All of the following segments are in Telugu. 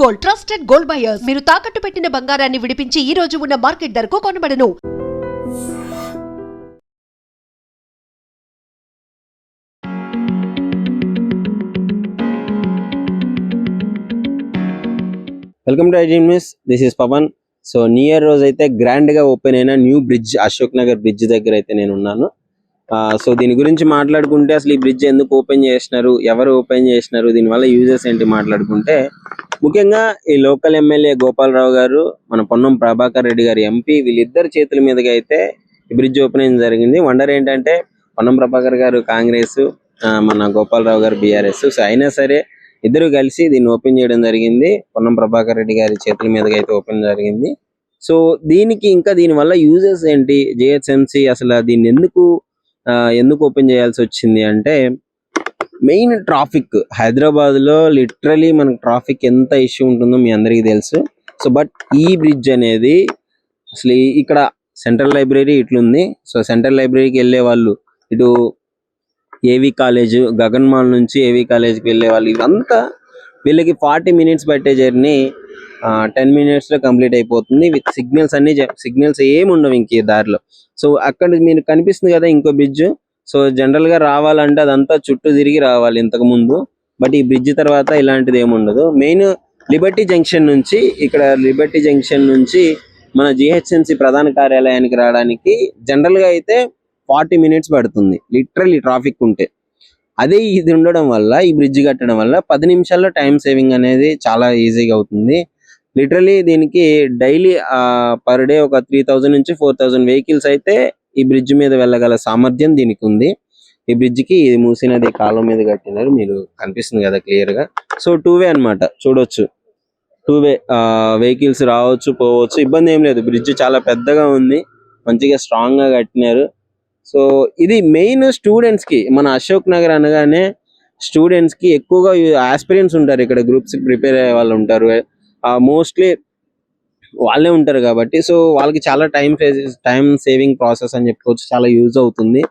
Gold, trusted gold buyers. మీరు తాకట్టు పెట్టిన బంగారాన్ని విడిపించి ఈ రోజు ఉన్న మార్కెట్ ధరకు కొనబడను. Welcome to IG news. This is Pavan. So new year రోజు అయితే గ్రాండ్ గా ఓపెన్ అయిన new bridge Ashok Nagar bridge దగ్గర అయితే నేను ఉన్నాను. సో దీని గురించి మాట్లాడుకుంటే అసలు ఈ బ్రిడ్జ్ ఎందుకు ఓపెన్ చేసినారు, ఎవరు ఓపెన్ చేసినారు, దీనివల్ల యూజెస్ ఏంటి మాట్లాడుకుంటే, ముఖ్యంగా ఈ లోకల్ ఎమ్మెల్యే గోపాలరావు గారు, మన పొన్నం ప్రభాకర్ రెడ్డి గారు ఎంపీ, వీళ్ళిద్దరు చేతుల మీదుగా అయితే ఈ బ్రిడ్జ్ ఓపెన్ జరిగింది. వండర్ ఏంటంటే పొన్నం ప్రభాకర్ గారు కాంగ్రెస్, మన గోపాలరావు గారు బీఆర్ఎస్. సో అయినా సరే ఇద్దరు కలిసి దీన్ని ఓపెన్ చేయడం జరిగింది. పొన్నం ప్రభాకర్ రెడ్డి గారి చేతుల మీదుగా అయితే ఓపెన్ జరిగింది. సో దీనికి ఇంకా దీనివల్ల యూజెస్ ఏంటి, జిహెచ్ఎంసీ అసలు దీన్ని ఎందుకు ఓపెన్ చేయాల్సి వచ్చింది అంటే, మెయిన్ ట్రాఫిక్ హైదరాబాద్ లో లిటరలీ మనకు ట్రాఫిక్ ఎంత ఇష్యూ ఉంటుందో మీ అందరికీ తెలుసు. సో బట్ ఈ బ్రిడ్జ్ అనేది అసలు ఇక్కడ సెంట్రల్ లైబ్రరీ ఇట్లుంది. సో సెంట్రల్ లైబ్రరీకి వెళ్ళే వాళ్ళు, ఇటు ఏవి కాలేజ్, గగన్ మాల్ నుంచి ఏవి కాలేజ్కి వెళ్ళే వాళ్ళు, ఇదంతా వీళ్ళకి 40 minutes పట్టే జర్నీ 10 minutes లో కంప్లీట్ అయిపోతుంది. విత్ సిగ్నల్స్ సిగ్నల్స్ ఏమి ఉండవు ఇంక దారిలో. సో అక్కడ మీరు కనిపిస్తుంది కదా ఇంకో బ్రిడ్జ్. సో జనరల్ గా రావాలంటే అదంతా చుట్టూ తిరిగి రావాలి ఇంతకు ముందు. బట్ ఈ బ్రిడ్జ్ తర్వాత ఇలాంటిది ఏమి ఉండదు. మెయిన్ లిబర్టీ జంక్షన్ నుంచి మన జిహెచ్ఎంసీ ప్రధాన కార్యాలయానికి రావడానికి జనరల్ గా అయితే 40 minutes పడుతుంది లిటరలీ ట్రాఫిక్ ఉంటే. అదే ఇది ఉండడం వల్ల, ఈ బ్రిడ్జ్ కట్టడం వల్ల 10 నిమిషాల్లో టైం సేవింగ్ అనేది చాలా ఈజీగా అవుతుంది. లిటరలీ దీనికి డైలీ పర్ డే ఒక 3000 నుంచి 4000 వెహికల్స్ అయితే ఈ బ్రిడ్జ్ మీద వెళ్ళగల సామర్థ్యం దీనికి ఉంది. ఈ బ్రిడ్జ్ కి ఇది మూసీ నది కాలువ మీద కట్టినారు, మీరు కనిపిస్తుంది కదా క్లియర్ గా. సో 2-way అన్నమాట, చూడొచ్చు. 2-way వెహికల్స్ రావచ్చు పోవచ్చు, ఇబ్బంది ఏం లేదు. బ్రిడ్జ్ చాలా పెద్దగా ఉంది, మంచిగా స్ట్రాంగ్ గా కట్టినారు. సో ఇది మెయిన్ స్టూడెంట్స్ కి, మన అశోక్ నగర్ అనగానే స్టూడెంట్స్ కి ఎక్కువగా ఆస్పిరెంట్స్ ఉంటారు ఇక్కడ, గ్రూప్స్ ప్రిపేర్ అయ్యే వాళ్ళు ఉంటారు, మోస్ట్లీ వాళ్ళే ఉంటారు కాబట్టి. సో వాళ్ళకి చాలా టైం సేవింగ్ ప్రాసెస్ అని చెప్పుకోవచ్చు, చాలా యూజ్ అవుతుంది.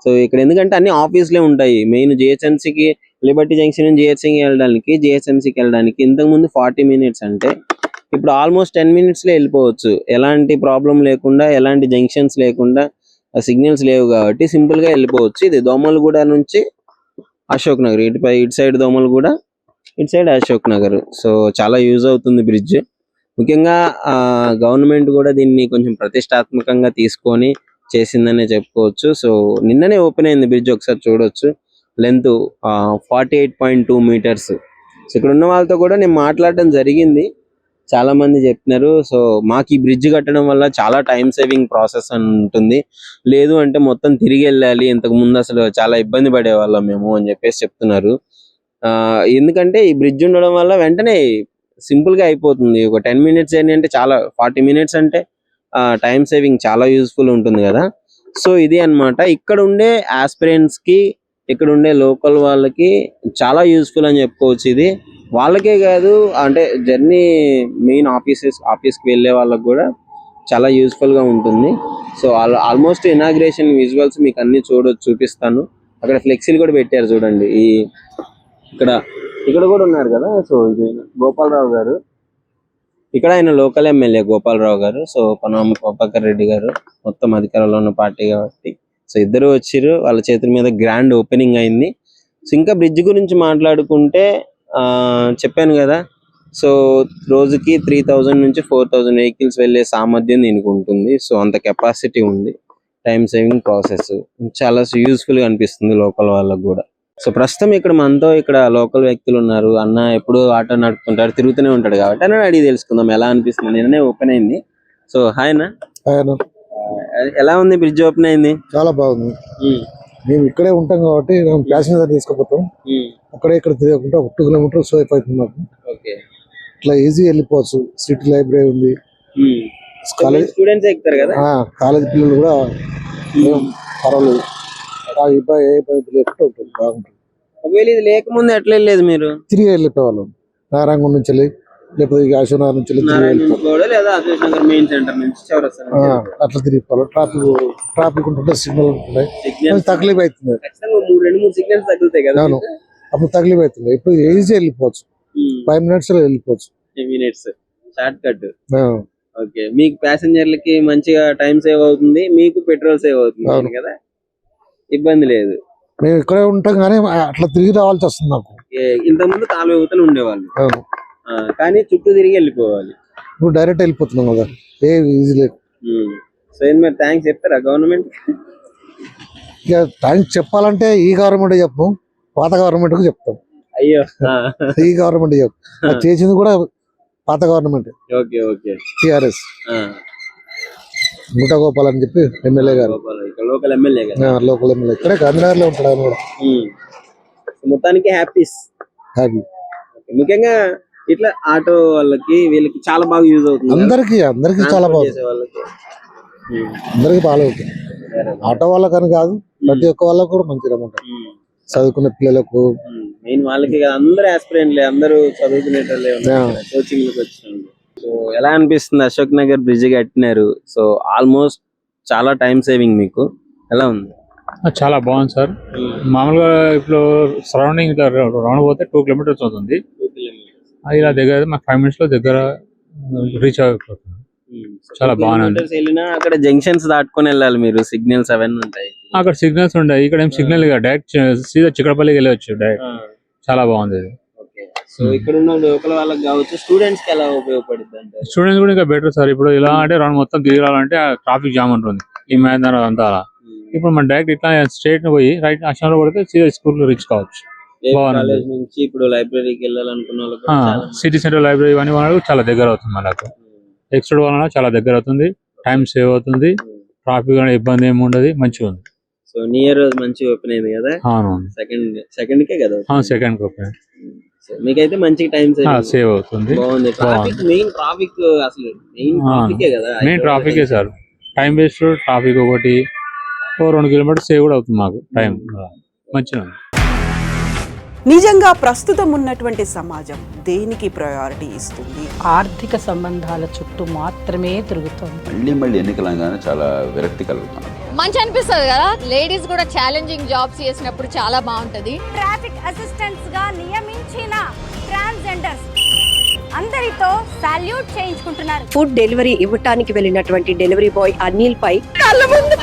సో ఇక్కడ ఎందుకంటే అన్ని ఆఫీస్లే ఉంటాయి. మెయిన్ జిహెచ్ఎంసీకి, లిబర్టీ జంక్షన్ నుంచి జిహెచ్ఎంసీకి వెళ్ళడానికి ఇంతకు ముందు 40 minutes అంటే ఇప్పుడు ఆల్మోస్ట్ 10 minutes లో వెళ్ళిపోవచ్చు. ఎలాంటి ప్రాబ్లం లేకుండా, ఎలాంటి జంక్షన్స్ లేకుండా, సిగ్నల్స్ లేవు కాబట్టి సింపుల్ గా వెళ్ళిపోవచ్చు. ఇది దోమలగూడ నుంచి అశోక్ నగర్, ఇటు సైడ్ దోమలగూడ, ఇటు సైడ్ అశోక్ నగర్. సో చాలా యూజ్ అవుతుంది బ్రిడ్జ్. ముఖ్యంగా గవర్నమెంట్ కూడా దీన్ని కొంచెం ప్రతిష్టాత్మకంగా తీసుకొని చేసిందనే చెప్పుకోవచ్చు. సో నిన్ననే ఓపెన్ అయింది బ్రిడ్జ్, ఒకసారి చూడొచ్చు. Length 48.2 meters. సో ఇక్కడ ఉన్న వాళ్ళతో కూడా నేను మాట్లాడడం జరిగింది, చాలా మంది చెప్తున్నారు. సో మాకు ఈ బ్రిడ్జ్ కట్టడం వల్ల చాలా టైం సేవింగ్ ప్రాసెస్ అని ఉంటుంది, లేదు అంటే మొత్తం తిరిగి వెళ్ళాలి, ఇంతకు ముందు అసలు చాలా ఇబ్బంది పడేవాళ్ళం మేము అని చెప్పేసి చెప్తున్నారు. ఎందుకంటే ఈ బ్రిడ్జ్ ఉండడం వల్ల వెంటనే సింపుల్ గా అయిపోతుంది. ఒక 10 minutes జర్నీ అంటే చాలా, 40 minutes అంటే టైం సేవింగ్ చాలా యూస్ఫుల్ ఉంటుంది కదా. సో ఇది అన్నమాట ఇక్కడ ఉండే ఆస్పిరెంట్స్ కి, ఇక్కడ ఉండే లోకల్ వాళ్ళకి చాలా యూస్ఫుల్ అని చెప్పుకోవచ్చు. ఇది వాళ్ళకే కాదు, అంటే జర్నీ మెయిన్ ఆఫీస్కి వెళ్ళే వాళ్ళకి కూడా చాలా యూస్ఫుల్ గా ఉంటుంది. సో ఆల్మోస్ట్ ఇనాగ్రేషన్ విజువల్స్ మీకు అన్ని చూపిస్తాను. అక్కడ ఫ్లెక్సీలు కూడా పెట్టారు చూడండి. ఇక్కడ కూడా ఉన్నారు కదా. సో ఇది గోపాలరావు గారు, ఇక్కడ ఆయన లోకల్ ఎమ్మెల్యే గోపాలరావు గారు. సో పొన్నం ప్రభాకర్ రెడ్డి గారు మొత్తం అధికారంలో ఉన్న పార్టీ కాబట్టి, సో ఇద్దరు వచ్చిర్రు, వాళ్ళ చేతుల మీద గ్రాండ్ ఓపెనింగ్ అయింది. సో ఇంకా బ్రిడ్జ్ గురించి మాట్లాడుకుంటే చెప్పాను కదా. సో రోజుకి 3000 నుంచి 4000 వెహికల్స్ వెళ్ళే సామర్థ్యం దీనికి ఉంటుంది. సో అంత కెపాసిటీ ఉంది. టైం సేవింగ్ ప్రాసెస్ చాలా యూస్ఫుల్ గా అనిపిస్తుంది లోకల్ వాళ్ళకు కూడా. సో ప్రస్తుతం ఇక్కడ మనతో లోకల్ వ్యక్తులు ఉన్నారు. అన్న ఎప్పుడు ఆటో నడుపుకుంటాడు, తిరుగుతూనే ఉంటాడు కాబట్టి అన్న అడిగి తెలుసుకుందాం ఎలా అనిపిస్తుంది. నిన్ననే ఓపెన్ అయింది. సో హాయ్ అన్న, ఎలా ఉంది బ్రిడ్జ్ ఓపెన్ అయింది? చాలా బాగుంది. మేము ఇక్కడే ఉంటాం కాబట్టి ప్యాసింజర్ తీసుకుపోతాం. అక్కడే ఇక్కడ తిరగకుండా 1 kilometer సేఫ్ అవుతుంది మాకు. ఇట్లా ఈజీ వెళ్ళిపోవచ్చు. సిటీ లైబ్రరీ ఉంది, కాలేజ్ పిల్లలు కూడా పర్వాలేదు, ఏ ఇబ్బంది లేకుండా ఉంటుంది, బాగుంటుంది. ఒకవేళ ఇది లేకముందు ఎట్లా వెళ్ళలేదు మీరు? తిరిగి వెళ్ళిపోవాలి, నారాయణగూడ నుంచి వెళ్ళి, లేకపోతే అశోక్ నుంచి అట్లా తిరిగిపోవాలి. ట్రాఫిక్ ఉంటుంటే సిగ్నల్ ఉంటుంటాయి, తక్లీఫ్ అవుతుంది. అవును, అప్పుడు తక్లీఫ్ అవుతుంది. ఇప్పుడు ఈజీ వెళ్ళిపోవచ్చు, 5 minutes లో వెళ్ళిపోవచ్చు. Minutes short cut. ఓకే, మీకు ప్యాసింజర్లకి మంచిగా టైం సేవ్ అవుతుంది, మీకు పెట్రోల్ సేవ్ అవుతుంది కదా, ఇబ్బంది లేదు. మేము ఇక్కడే ఉంటాం కానీ అట్లా తిరిగి రావాల్సి వస్తుంది నాకు. ఇంతకుముందు కాలువ యువతలు ఉండేవాళ్ళు, కానీ చుట్టూ తిరిగి వెళ్ళిపోవాలి. నువ్వు డైరెక్ట్ వెళ్ళిపోతున్నావు కదా, ఏ ఈజీ లేదు. సో ఏంటి మరి థ్యాంక్స్ చెప్తారా గవర్నమెంట్? ఇక థ్యాంక్స్ చెప్పాలంటే ఈ గవర్నమెంట్ చెప్పు, పాత గవర్నమెంట్ కు చెప్తాం. అయ్యో, ఈ గవర్నమెంట్ చెప్పు, చేసింది కూడా పాత గవర్నమెంట్. ఓకే ఓకే, టిఆర్ఎస్ ముఠా గోపాల్ అని చెప్పి ఎమ్మెల్యే గారు, లోకల్ ఎమ్మెల్యే గారు, లోకల్ ఎమ్మెల్యే ఇక్కడే గాంధీనగర్ లో ఉంటాడు ఆయన కూడా. మొత్తానికి హ్యాపీ. ముఖ్యంగా ఇట్లా ఆటో వాళ్ళకి వీళ్ళకి చాలా బాగా యూజ్ అవుతుంది. అందరికి చాలా బాగుంది, అందరికి బాగా అవుతుంది. ఆటో వాళ్ళకని కాదు, ప్రతి ఒక్క వాళ్ళకు కూడా మంచిగా ఉంటుంది. చదువుకునే పిల్లలకు మెయిన్ వాళ్ళకి అందరూ ఆస్పిరెంట్లే, అందరూ చదువుకునేటోళ్ళే కోచింగ్ వచ్చిన. సో ఎలా అనిపిస్తుంది? అశోక్ నగర్ బ్రిడ్జ్ కట్టినారు, సో ఆల్మోస్ట్ చాలా టైం సేవింగ్ మీకు ఎలా ఉంది? చాలా బాగుంది సార్. మామూలుగా ఇప్పుడు సరౌండింగ్ ఇట్లా రౌండ్ పోతే 2 కిలోమీటర్స్ అవుతుంది, ఇలా దగ్గర మాకు 5 minutes లో దగ్గర రీచ్ అయిపోతుంది. చాలా బాగుంది. వెళ్ళినా అక్కడ జంక్షన్స్ దాటుకొని వెళ్ళాలి మీరు, సిగ్నల్స్ అవన్నీ ఉంటాయి అక్కడ, సిగ్నల్స్ ఉంటాయి. ఇక్కడ ఏం సిగ్నల్ డైరెక్ట్ సీదా చిక్కడపల్లికి వెళ్ళవచ్చు డైరెక్ట్. చాలా బాగుంది. సో ఇక్కడ ఉన్న లోకల్ వాళ్ళకి కావచ్చు, స్టూడెంట్స్ కి ఎలా ఉపయోగపడుతుంది అంటే? స్టూడెంట్స్ కూడా ఇంకా బెటర్ సార్. ఇప్పుడు ఇలా అంటే రౌండ్ మొత్తం తిరిగి రావాలంటే ట్రాఫిక్ జామ్ ఉంటుంది ఈ మైదానం అంతా. ఇప్పుడు మనం డైరెక్ట్ ఇట్లా స్ట్రైట్ పోయి రైట్ అక్షరంలో పడితే సీదా స్కూల్ రీచ్ కావచ్చు. కాలేజ్ నుంచి ఇప్పుడు లైబ్రరీకి వెళ్ళాలనుకున్న వాళ్ళకి, సిటీ సెంటర్ లైబ్రరీ ఇవన్నీ వాళ్ళకి చాలా దగ్గర అవుతుంది. మనకు ఎక్స్టెండ్ వలన చాలా దగ్గర అవుతుంది, టైం సేవ్ అవుతుంది, ట్రాఫిక్ అనే ఇబ్బంది ఏమి ఉండదు, మంచిగా ఉంది. సో నియర్ మంచిగా ఓపెన్ అయింది కదా? సెకండ్ కే కదా? Second open. మీకైతే మంచిగా టైం సేవ్ అవుతుంది. బాగుంది. ట్రాఫిక్ మెయిన్ ట్రాఫిక్ అసలు మెయిన్ ట్రాఫికే కదా? మెయిన్ ట్రాఫికే సార్. టైం వేస్ట్, ట్రాఫిక్ ఒకటి 2 కిలోమీటర్స్ సేవ్ కూడా అవుతుంది మాకు టైం. మంచిగా నిజంగా ప్రస్తుతం ఉన్నటువంటి సమాజం దేనికి ప్రయారిటీ ఇస్తుంది? ఆర్థిక సంబంధాల చుట్టూ మాత్రమే తిరుగుతుంది. మళ్ళీ ఎన్నికలంగానే చాలా విరక్తి కలుగుతుంది. మంచి అనిపిస్తుంది కదా, లేడీస్ కూడా ఛాలెంజింగ్ జాబ్స్ చేసినప్పుడు చాలా బాగుంటది. ట్రాఫిక్ అసిస్టెంట్స్ గా నియమించిన ట్రాన్స్జెండర్స్ అందరితో సాల్యూట్ చేయించుకుంటున్నారు. ఫుడ్ డెలివరీ ఇవ్వటానికి వెళ్ళినటువంటి డెలివరీ బాయ్ అనిల్ పై కళ్ళ ముందు